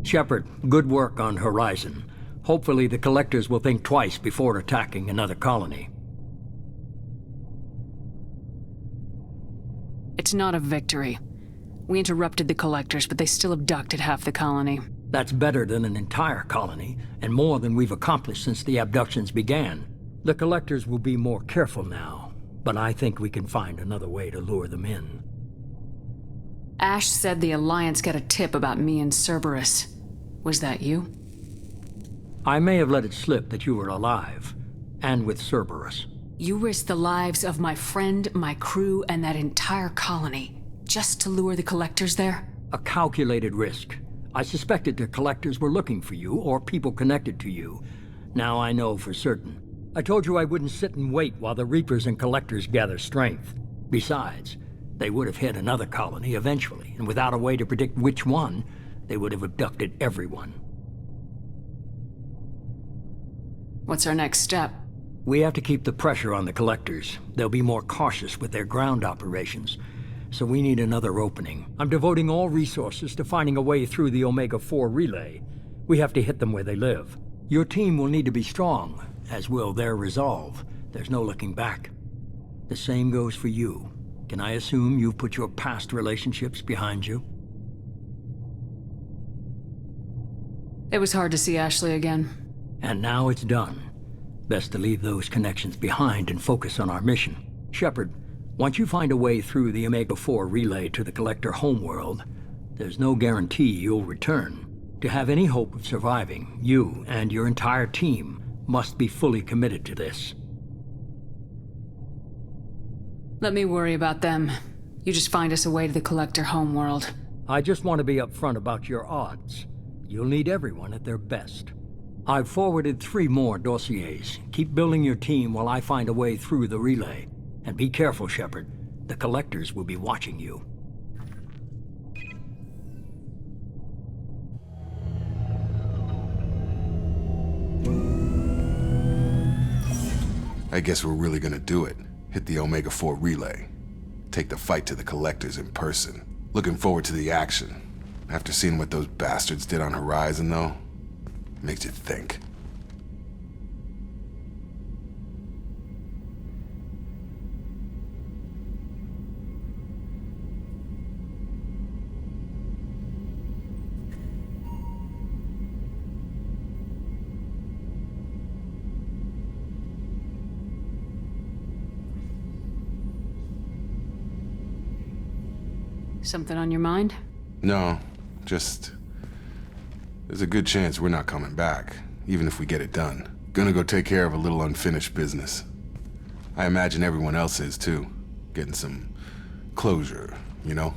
Shepard, good work on Horizon. Hopefully the Collectors will think twice before attacking another colony. It's not a victory. We interrupted the Collectors, but they still abducted half the colony. That's better than an entire colony, and more than we've accomplished since the abductions began. The Collectors will be more careful now, but I think we can find another way to lure them in. Ash said the Alliance got a tip about me and Cerberus. Was that you? I may have let it slip that you were alive, and with Cerberus. You risked the lives of my friend, my crew, and that entire colony, just to lure the Collectors there? A calculated risk. I suspected the Collectors were looking for you, or people connected to you. Now I know for certain. I told you I wouldn't sit and wait while the Reapers and Collectors gather strength. Besides, they would have hit another colony eventually, and without a way to predict which one, they would have abducted everyone. What's our next step? We have to keep the pressure on the Collectors. They'll be more cautious with their ground operations, so we need another opening. I'm devoting all resources to finding a way through the Omega-4 relay. We have to hit them where they live. Your team will need to be strong, as will their resolve. There's no looking back. The same goes for you. Can I assume you've put your past relationships behind you? It was hard to see Ashley again. And now it's done. Best to leave those connections behind and focus on our mission. Shepard, once you find a way through the Omega-4 relay to the Collector homeworld, there's no guarantee you'll return. To have any hope of surviving, you and your entire team must be fully committed to this. Let me worry about them. You just find us a way to the Collector homeworld. I just want to be upfront about your odds. You'll need everyone at their best. I've forwarded 3 more dossiers. Keep building your team while I find a way through the relay. And be careful, Shepard. The Collectors will be watching you. I guess we're really gonna do it. Hit the Omega-4 relay. Take the fight to the Collectors in person. Looking forward to the action. After seeing what those bastards did on Horizon, though, makes you think. Something on your mind? No, just... there's a good chance we're not coming back, even if we get it done. Gonna go take care of a little unfinished business. I imagine everyone else is, too. Getting some closure, you know?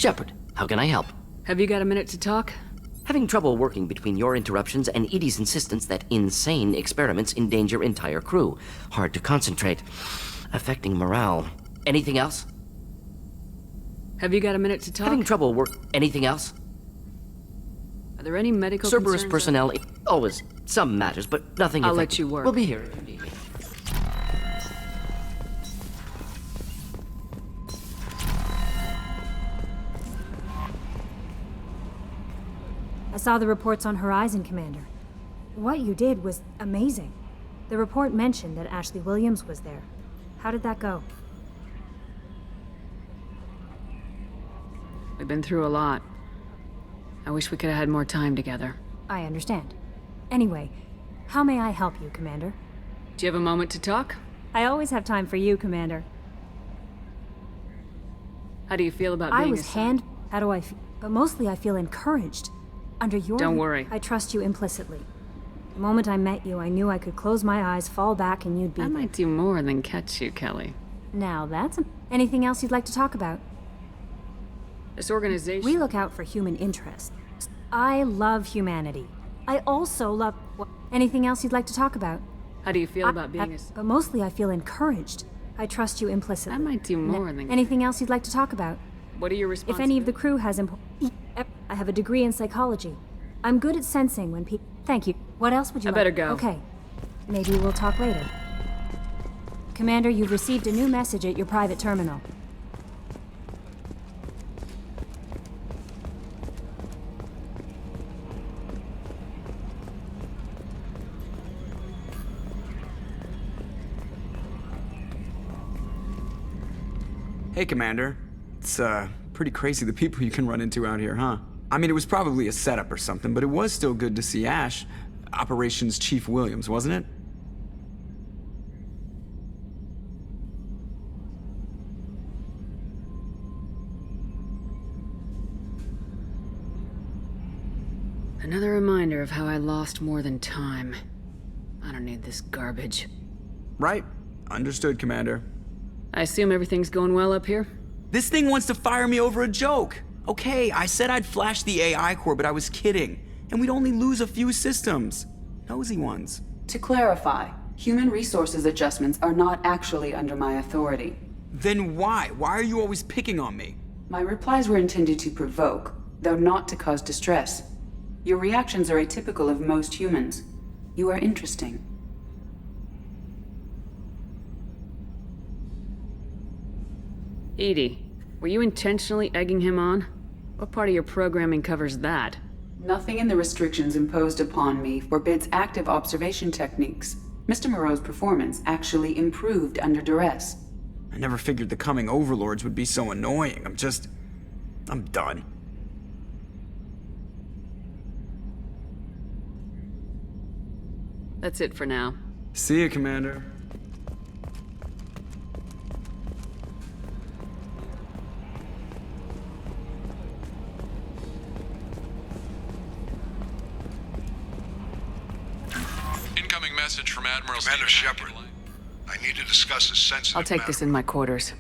Shepard, how can I help? Have you got a minute to talk? Having trouble working between your interruptions and Edie's insistence that insane experiments endanger entire crew. Hard to concentrate. Affecting morale. Anything else? Have you got a minute to talk? Having trouble Anything else? Are there any medical Cerberus concerns? personnel... Always some matters, but nothing I'll effective. let you work. We'll be here if you need me. I saw the reports on Horizon, Commander. What you did was amazing. The report mentioned that Ashley Williams was there. How did that go? We've been through a lot. I wish we could have had more time together. I understand. Anyway, how may I help you, Commander? Do you have a moment to talk? I always have time for you, Commander. How do you feel about being I was assigned? How do I feel? But mostly I feel encouraged. Under your... Don't worry. I trust you implicitly. The moment I met you, I knew I could close my eyes, fall back, and you'd be I there. might do more than catch you, Kelly. Now that's... Anything else you'd like to talk about? This organization... We look out for human interests. I love humanity. I also love... Anything else you'd like to talk about? How do you feel about being But mostly I feel encouraged. I trust you implicitly. I might do more than... Anything else you'd like to talk about? What are your If responsibilities? any of the crew has I have a degree in psychology. I'm good at sensing when people... Thank you. What else would you I like? better go. Okay. Maybe we'll talk later. Commander, you've received a new message at your private terminal. Hey, Commander. It's, pretty crazy the people you can run into out here, huh? I mean, it was probably a setup or something, but it was still good to see Ash. Operations Chief Williams, wasn't it? Another reminder of how I lost more than time. I don't need this garbage. Right. Understood, Commander. I assume everything's going well up here? This thing wants to fire me over a joke. Okay, I said I'd flash the AI core, but I was kidding. And we'd only lose a few systems. Nosy ones. To clarify, human resources adjustments are not actually under my authority. Then why? Why are you always picking on me? My replies were intended to provoke, though not to cause distress. Your reactions are atypical of most humans. You are interesting. Edie, were you intentionally egging him on? What part of your programming covers that? Nothing in the restrictions imposed upon me forbids active observation techniques. Mr. Moreau's performance actually improved under duress. I never figured the coming overlords would be so annoying. I'm done. That's it for now. See you, Commander. Incoming message from Admiral Commander Stephen Shepard, I need to discuss a sensitive I'll take matter. this in my quarters.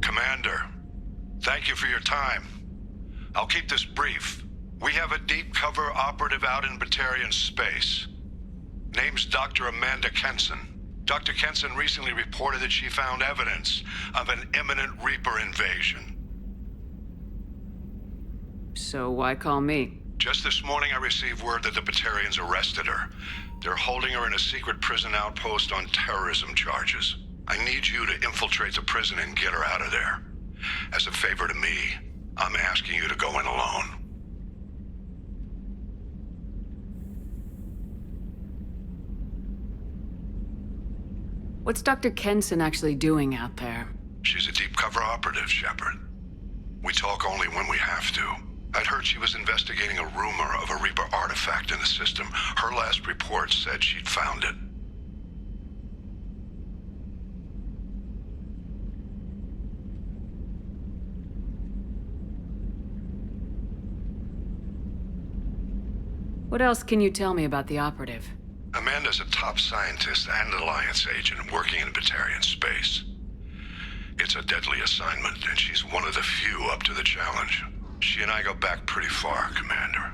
Commander, thank you for your time. I'll keep this brief. We have a deep cover operative out in Batarian space. Name's Dr. Amanda Kenson. Dr. Kenson recently reported that she found evidence of an imminent Reaper invasion. So why call me? Just this morning I received word that the Batarians arrested her. They're holding her in a secret prison outpost on terrorism charges. I need you to infiltrate the prison and get her out of there. As a favor to me, I'm asking you to go in alone. What's Dr. Kenson actually doing out there? She's a deep cover operative, Shepard. We talk only when we have to. I'd heard she was investigating a rumor of a Reaper artifact in the system. Her last report said she'd found it. What else can you tell me about the operative? Amanda's a top scientist and Alliance agent working in Batarian space. It's a deadly assignment, and she's one of the few up to the challenge. She and I go back pretty far, Commander.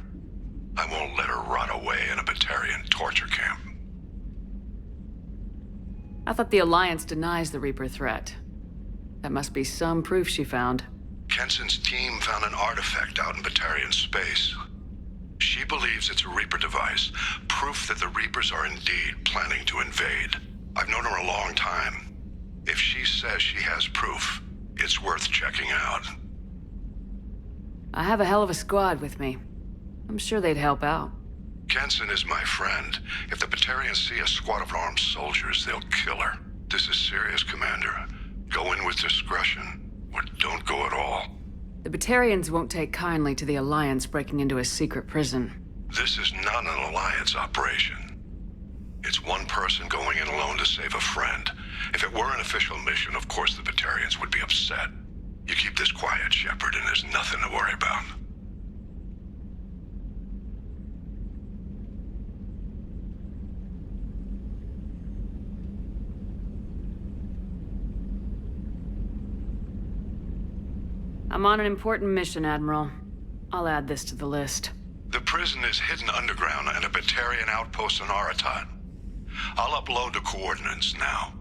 I won't let her rot away in a Batarian torture camp. I thought the Alliance denies the Reaper threat. That must be some proof she found. Kenson's team found an artifact out in Batarian space. She believes it's a Reaper device, proof that the Reapers are indeed planning to invade. I've known her a long time. If she says she has proof, it's worth checking out. I have a hell of a squad with me. I'm sure they'd help out. Kenson is my friend. If the Batarians see a squad of armed soldiers, they'll kill her. This is serious, Commander. Go in with discretion, or don't go at all. The Batarians won't take kindly to the Alliance breaking into a secret prison. This is not an Alliance operation. It's one person going in alone to save a friend. If it were an official mission, of course the Batarians would be upset. You keep this quiet, Shepard, and there's nothing to worry about. I'm on an important mission, Admiral. I'll add this to the list. The prison is hidden underground at a Batarian outpost on Aratat. I'll upload the coordinates now.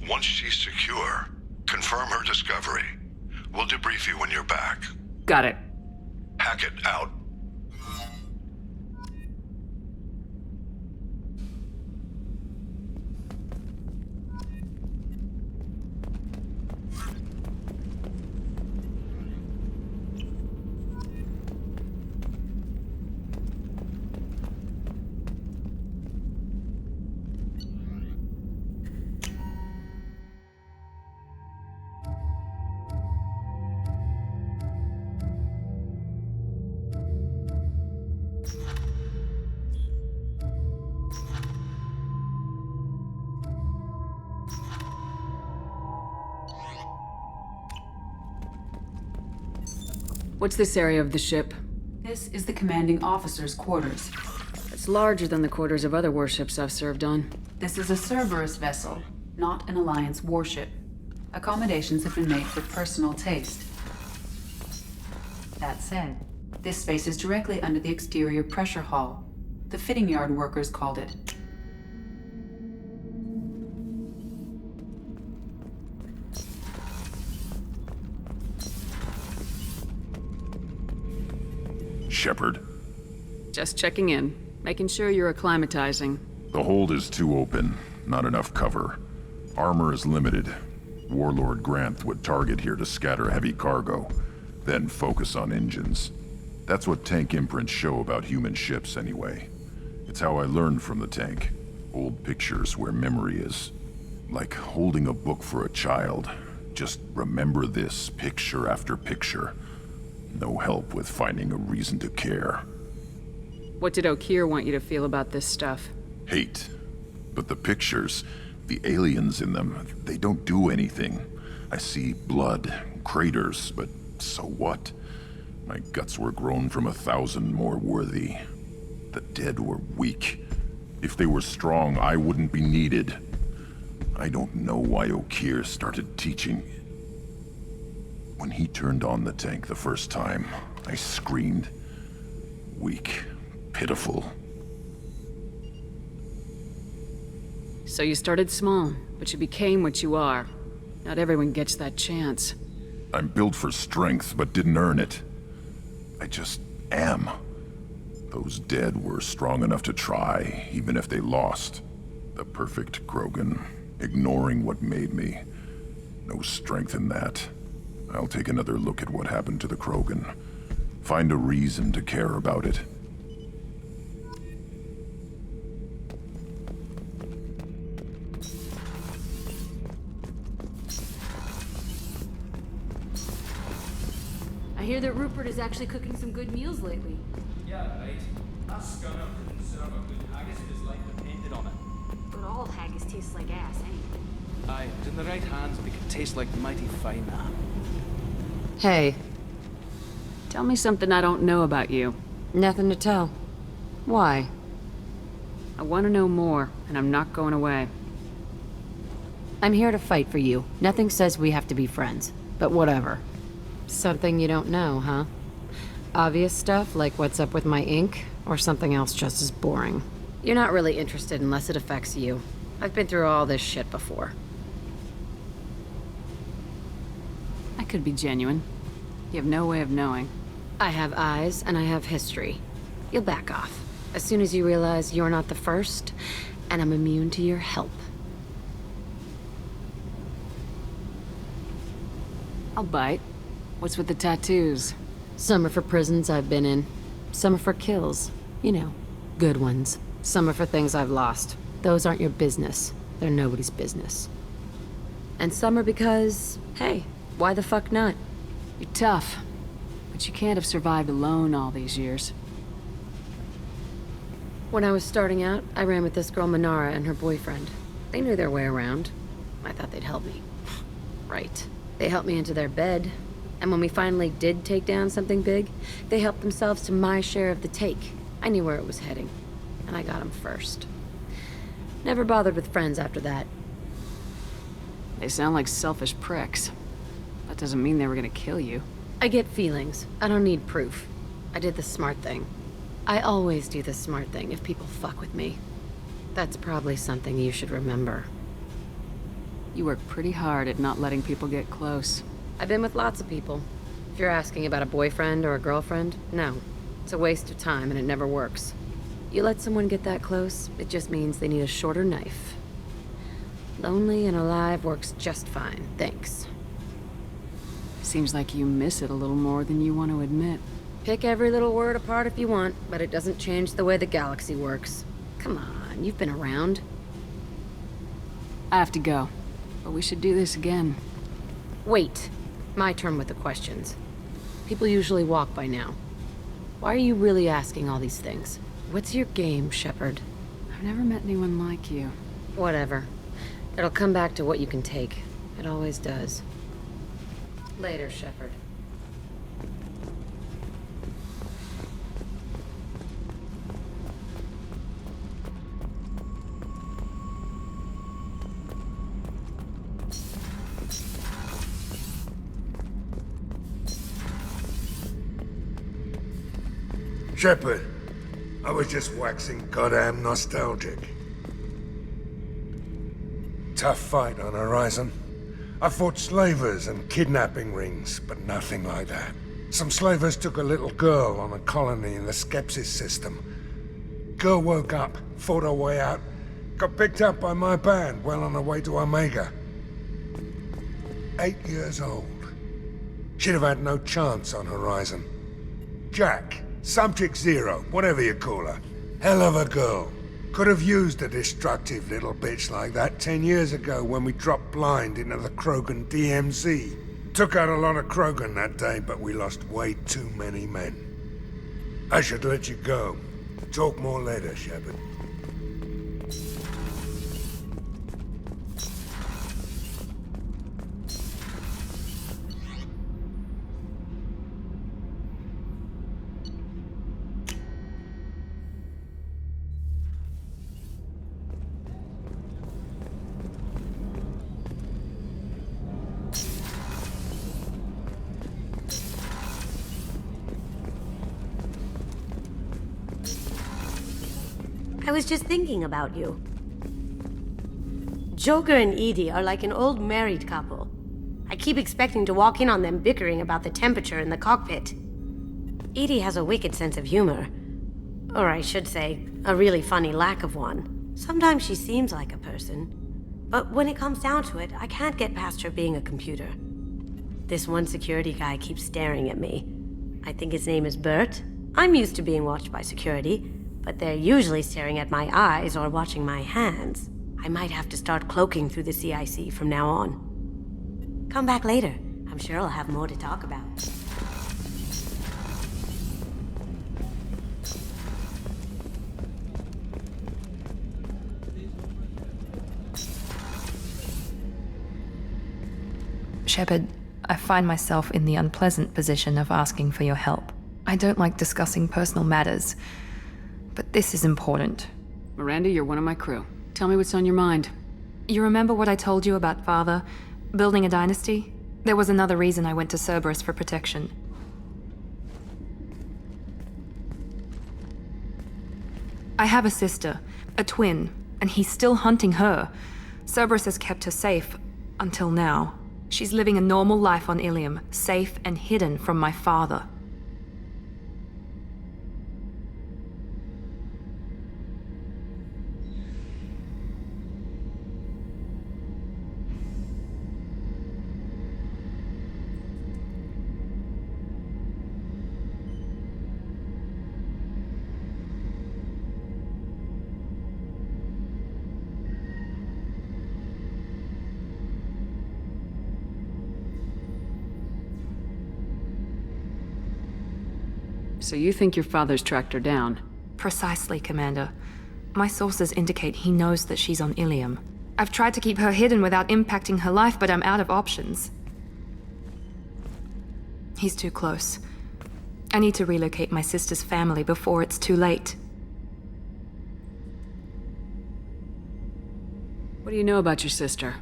Once she's secure, confirm her discovery. We'll debrief you when you're back. Got it. Hackett out. What's this area of the ship? This is the commanding officer's quarters. It's larger than the quarters of other warships I've served on. This is a Cerberus vessel, not an Alliance warship. Accommodations have been made for personal taste. That said, this space is directly under the exterior pressure hull. The fitting yard workers called it. Shepard. Just checking in, making sure you're acclimatizing. The hold is too open, not enough cover. Armor is limited. Warlord Granth would target here to scatter heavy cargo, then focus on engines. That's what tank imprints show about human ships anyway. It's how I learned from the tank. Old pictures where memory is. Like holding a book for a child. Just remember this picture after picture. No help with finding a reason to care. What did Okeer want you to feel about this stuff? Hate. But the pictures, the aliens in them, they don't do anything. I see blood, craters, but so what? My guts were grown from 1,000 more worthy. The dead were weak. If they were strong, I wouldn't be needed. I don't know why Okeer started teaching. When he turned on the tank the first time, I screamed. Weak, pitiful. So you started small, but you became what you are. Not everyone gets that chance. I'm built for strength, but didn't earn it. I just am. Those dead were strong enough to try, even if they lost. The perfect Krogan, ignoring what made me. No strength in that. I'll take another look at what happened to the Krogan. Find a reason to care about it. I hear that Rupert is actually cooking some good meals lately. Yeah, right. That scunner couldn't serve a good haggis if his life depended on it. But all haggis tastes like ass, ain't Aye, but in the right hands, it could taste like mighty fine now. Hey, Tell me something I don't know about you. nothing to tell. Why? I want to know more, and I'm not going away. I'm here to fight for you. Nothing says we have to be friends, but whatever. Something you don't know, huh? Obvious stuff like what's up with my ink, or something else just as boring. You're not really interested unless it affects you. I've been through all this shit before. I could be genuine. You have no way of knowing. I have eyes, and I have history. You'll back off. As soon as you realize you're not the first, and I'm immune to your help. I'll bite. What's with the tattoos? Some are for prisons I've been in. Some are for kills. You know, good ones. Some are for things I've lost. Those aren't your business. They're nobody's business. And some are because, hey, why the fuck not? You're tough, but you can't have survived alone all these years. When I was starting out, I ran with this girl Manara and her boyfriend. They knew their way around. I thought they'd help me. Right. They helped me into their bed. And when we finally did take down something big, they helped themselves to my share of the take. I knew where it was heading, and I got them first. Never bothered with friends after that. They sound like selfish pricks. That doesn't mean they were gonna kill you. I get feelings. I don't need proof. I did the smart thing. I always do the smart thing if people fuck with me. That's probably something you should remember. You work pretty hard at not letting people get close. I've been with lots of people. If you're asking about a boyfriend or a girlfriend, no. It's a waste of time and it never works. You let someone get that close, it just means they need a shorter knife. Lonely and alive works just fine, thanks. Seems like you miss it a little more than you want to admit. Pick every little word apart if you want, but it doesn't change the way the galaxy works. Come on, you've been around. I have to go, but we should do this again. Wait. My turn with the questions. People usually walk by now. Why are you really asking all these things? What's your game, Shepard? I've never met anyone like you. Whatever. It'll come back to what you can take. It always does. Later, Shepard. Shepard, I was just waxing goddamn nostalgic. Tough fight on Horizon. I fought slavers and kidnapping rings, but nothing like that. Some slavers took a little girl on a colony in the Skepsis system. Girl woke up, fought her way out, got picked up by my band well on her way to Omega. 8 years old. She'd have had no chance on Horizon. Jack. Subject Zero, whatever you call her. Hell of a girl. Could have used a destructive little bitch like that 10 years ago when we dropped blind into the Krogan DMZ. Took out a lot of Krogan that day, but we lost way too many men. I should let you go. Talk more later, Shepard. I was just thinking about you. Joker and Edie are like an old married couple. I keep expecting to walk in on them bickering about the temperature in the cockpit. Edie has a wicked sense of humor. Or I should say, a really funny lack of one. Sometimes she seems like a person. But when it comes down to it, I can't get past her being a computer. This one security guy keeps staring at me. I think his name is Bert. I'm used to being watched by security, but they're usually staring at my eyes or watching my hands. I might have to start cloaking through the CIC from now on. Come back later. I'm sure I'll have more to talk about. Shepard, I find myself in the unpleasant position of asking for your help. I don't like discussing personal matters, but this is important. Miranda, you're one of my crew. Tell me what's on your mind. You remember what I told you about Father? Building a dynasty? There was another reason I went to Cerberus for protection. I have a sister, a twin, and he's still hunting her. Cerberus has kept her safe, until now. She's living a normal life on Ilium, safe and hidden from my father. So you think your father's tracked her down? Precisely, Commander. My sources indicate he knows that she's on Ilium. I've tried to keep her hidden without impacting her life, but I'm out of options. He's too close. I need to relocate my sister's family before it's too late. What do you know about your sister?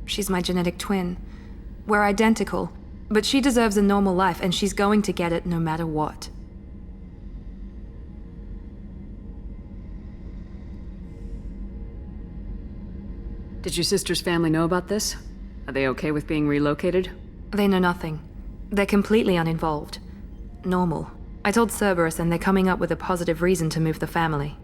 She's my genetic twin. We're identical, but she deserves a normal life, and she's going to get it no matter what. Did your sister's family know about this? Are they okay with being relocated? They know nothing. They're completely uninvolved. Normal. I told Cerberus, and they're coming up with a positive reason to move the family.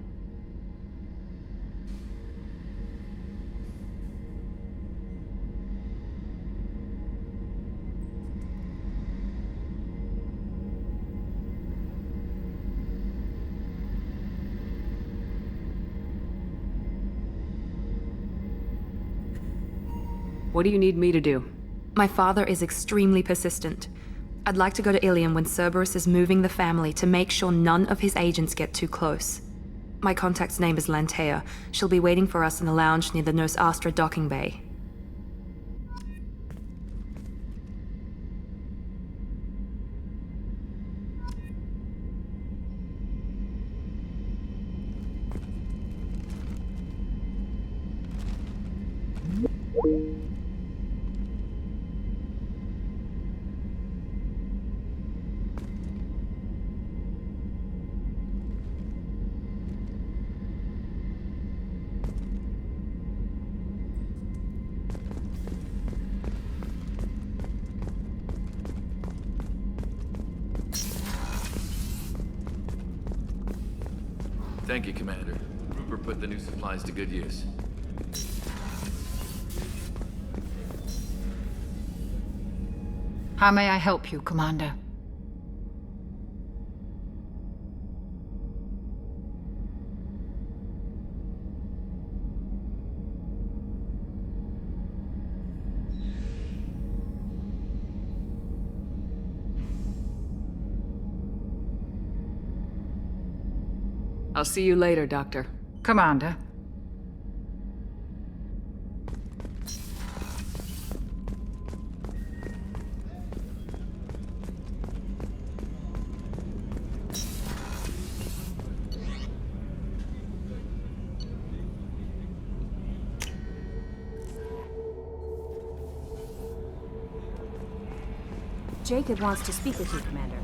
What do you need me to do? My father is extremely persistent. I'd like to go to Ilium when Cerberus is moving the family to make sure none of his agents get too close. My contact's name is Lantea. She'll be waiting for us in the lounge near the Nos Astra docking bay. Thank you, Commander. Rupert put the new supplies to good use. How may I help you, Commander? I'll see you later, Doctor. Commander. Jacob wants to speak with you, Commander.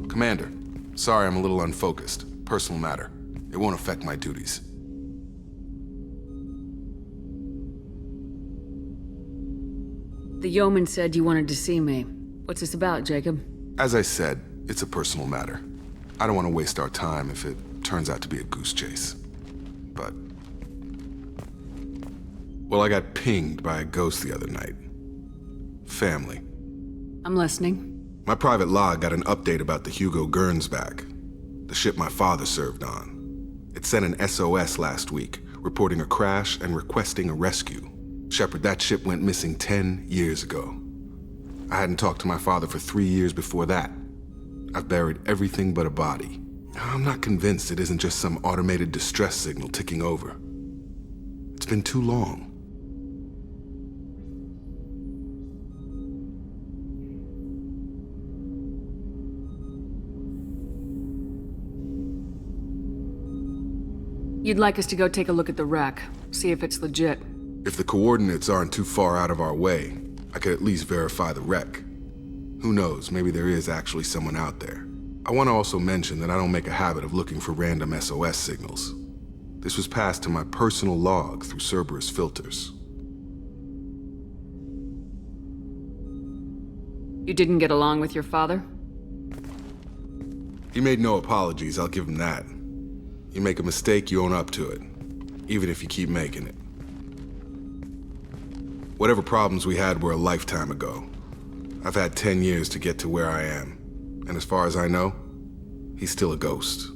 Commander, sorry I'm a little unfocused. Personal matter. It won't affect my duties. The yeoman said you wanted to see me. What's this about, Jacob? As I said, it's a personal matter. I don't want to waste our time if it turns out to be a goose chase. But... well, I got pinged by a ghost the other night. Family. I'm listening. My private log got an update about the Hugo Gernsback, the ship my father served on. It sent an SOS last week, reporting a crash and requesting a rescue. Shepard, that ship went missing 10 years ago. I hadn't talked to my father for 3 years before that. I've buried everything but a body. I'm not convinced it isn't just some automated distress signal ticking over. It's been too long. You'd like us to go take a look at the wreck, see if it's legit. If the coordinates aren't too far out of our way, I could at least verify the wreck. Who knows, maybe there is actually someone out there. I want to also mention that I don't make a habit of looking for random SOS signals. This was passed to my personal log through Cerberus filters. You didn't get along with your father? He made no apologies, I'll give him that. You make a mistake, you own up to it, even if you keep making it. Whatever problems we had were a lifetime ago. I've had 10 years to get to where I am, and as far as I know, he's still a ghost.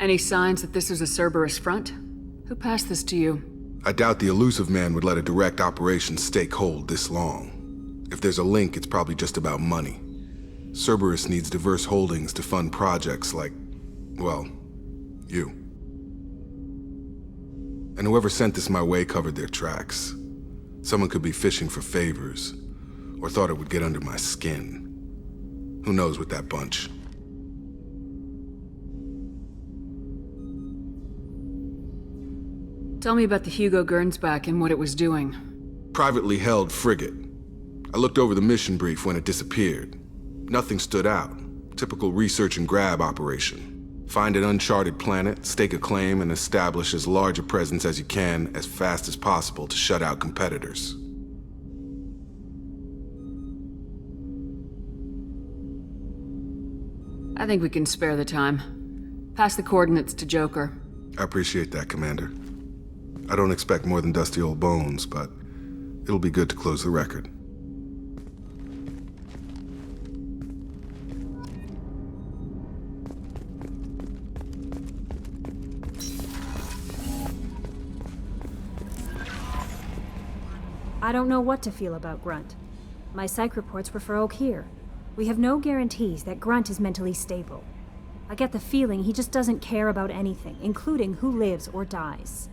Any signs that this is a Cerberus front? Who passed this to you? I doubt the elusive man would let a direct operation stake hold this long. If there's a link, it's probably just about money. Cerberus needs diverse holdings to fund projects like, well, you. And whoever sent this my way covered their tracks. Someone could be fishing for favors, or thought it would get under my skin. Who knows with that bunch? Tell me about the Hugo Gernsback and what it was doing. Privately held frigate. I looked over the mission brief when it disappeared. Nothing stood out. Typical research and grab operation. Find an uncharted planet, stake a claim, and establish as large a presence as you can as fast as possible to shut out competitors. I think we can spare the time. Pass the coordinates to Joker. I appreciate that, Commander. I don't expect more than dusty old bones, but it'll be good to close the record. I don't know what to feel about Grunt. My psych reports were for Oak here. We have no guarantees that Grunt is mentally stable. I get the feeling he just doesn't care about anything, including who lives or dies.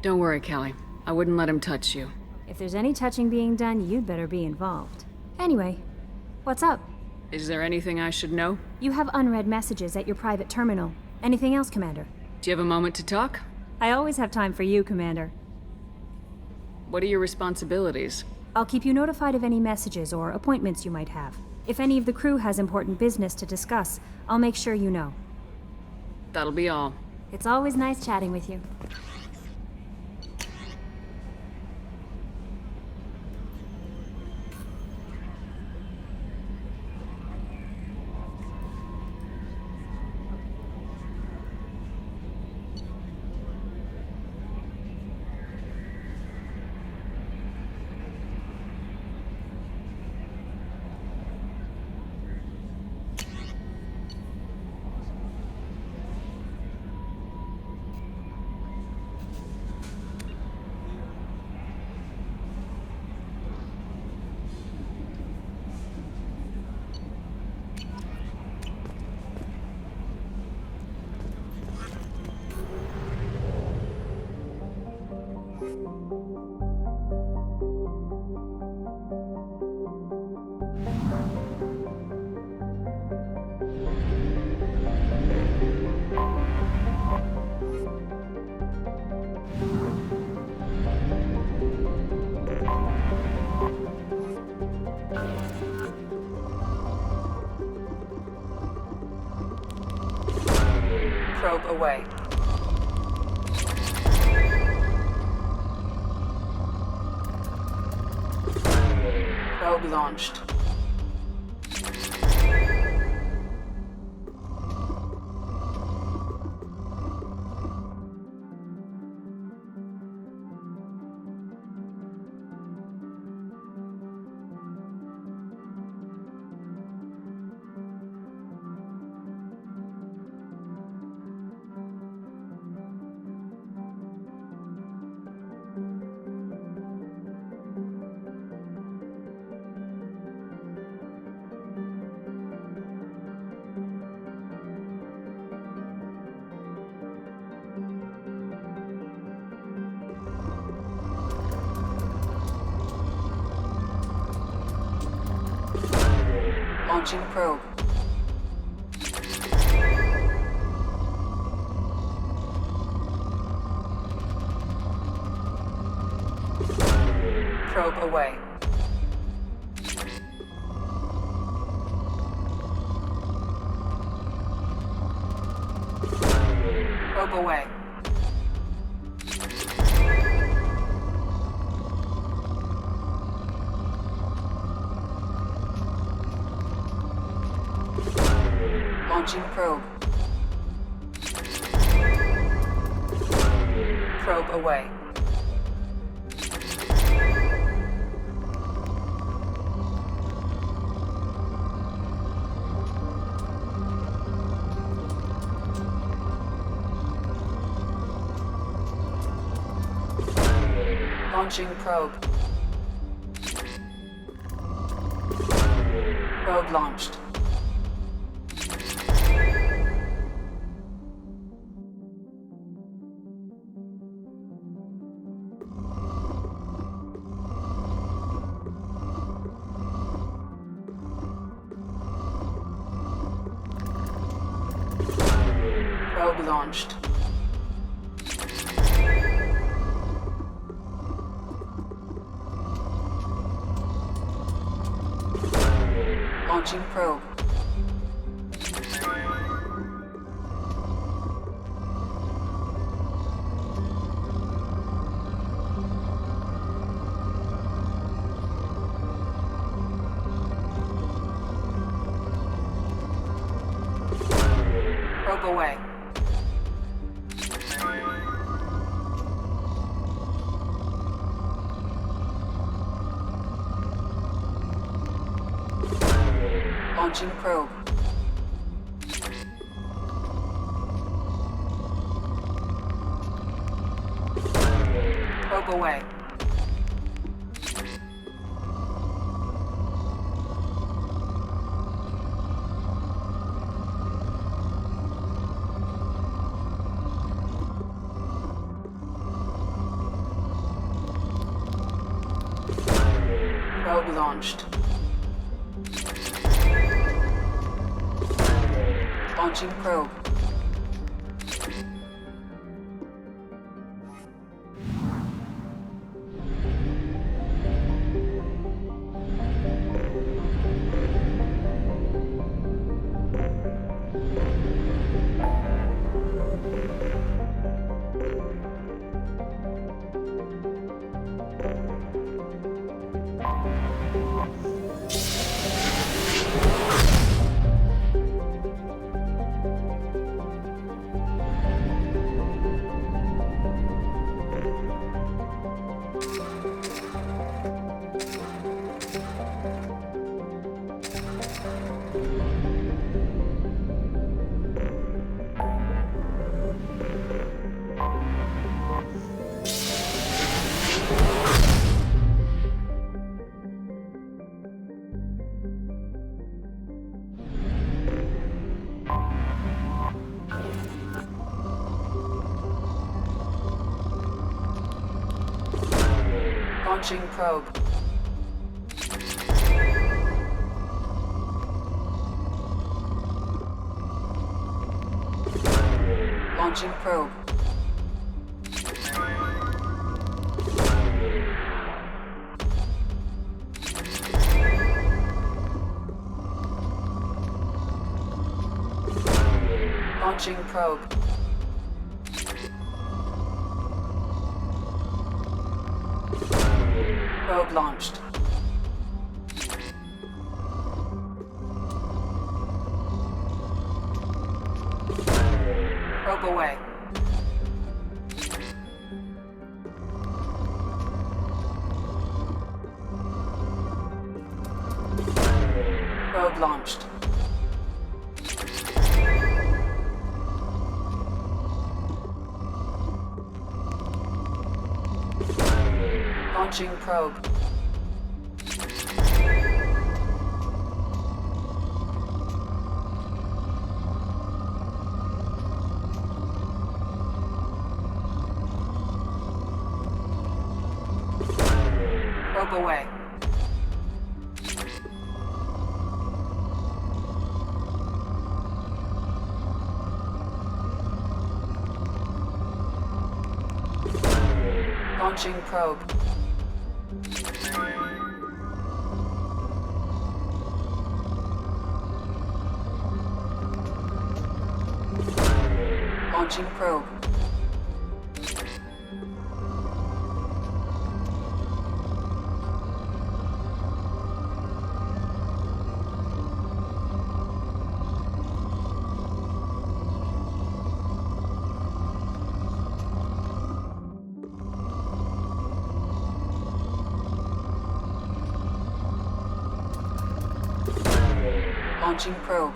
Don't worry, Callie. I wouldn't let him touch you. If there's any touching being done, you'd better be involved. Anyway, what's up? Is there anything I should know? You have unread messages at your private terminal. Anything else, Commander? Do you have a moment to talk? I always have time for you, Commander. What are your responsibilities? I'll keep you notified of any messages or appointments you might have. If any of the crew has important business to discuss, I'll make sure you know. That'll be all. It's always nice chatting with you. Probe away. Probe launched. Launching probe. Probe away. Probe away. Launching probe. Probe away. Launching probe. Probe launched. Probe launched. Launching probe. Probe away. Launching probe. Probe away. Probe launched. Launching probe. Launching probe. Launching probe. Launching probe. Probe launched. Probe away. Probe launched. Launching probe. Probe away. Launching probe. Launching probe. Launching probe.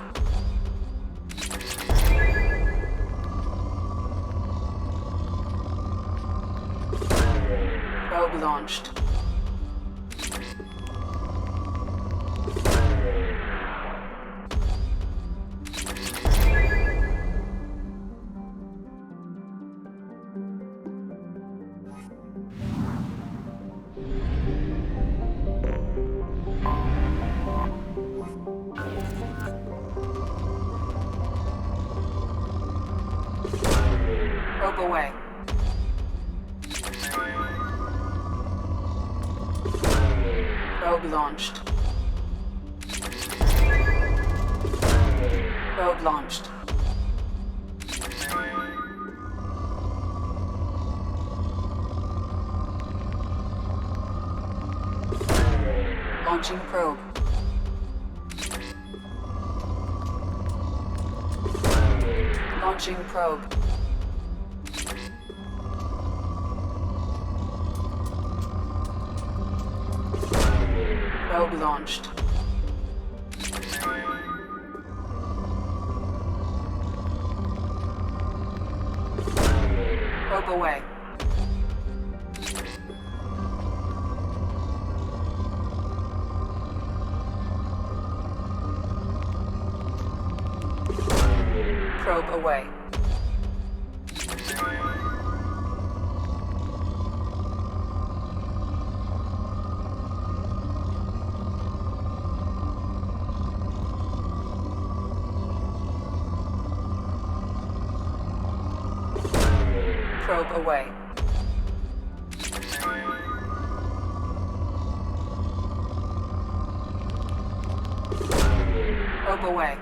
Probe launched. Probe away. Probe launched. Probe launched. Launching probe. Launching probe. Probe launched. Probe away. Probe away. Probe away. Probe away.